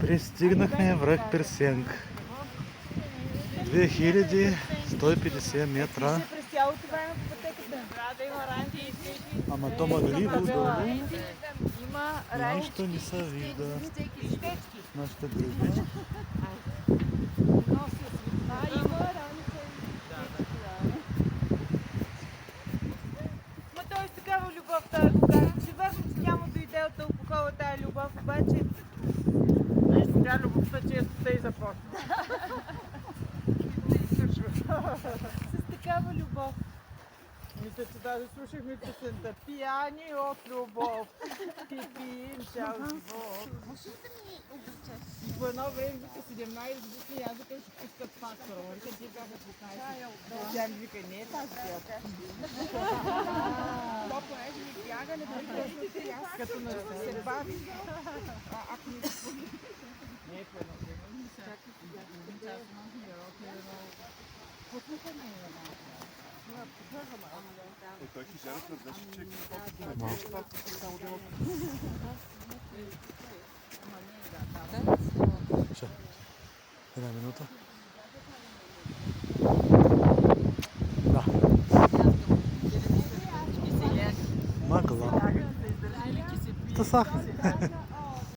Пристигнахме връх Персенг. 2150 метра. През цялото време по пътеката. Трябва да има ранди. Ама то мъгливо долу. Има Нищо не се вижда. Стечки. Нашата гръбичка. Има раница. Ма той е с такава любов, тази кога. Ще вършим, че няма дойде от алкохола тая любов, обаче. Сега любовта често тъй започва. С такава любов. Мисля, че даже слушахме песента "Пияни от любов". Пипим цял живот. И по едно време вика 17 години, аз вика ще пускат фактора. Вика ти бяха по 15. Тя ми вика, не е тази пията. Това понеже ми бяга, не бъде Като на се бави. Ако ми не е по едно време. Той хижарът беше, че Една минута. Да. Магла. Та са.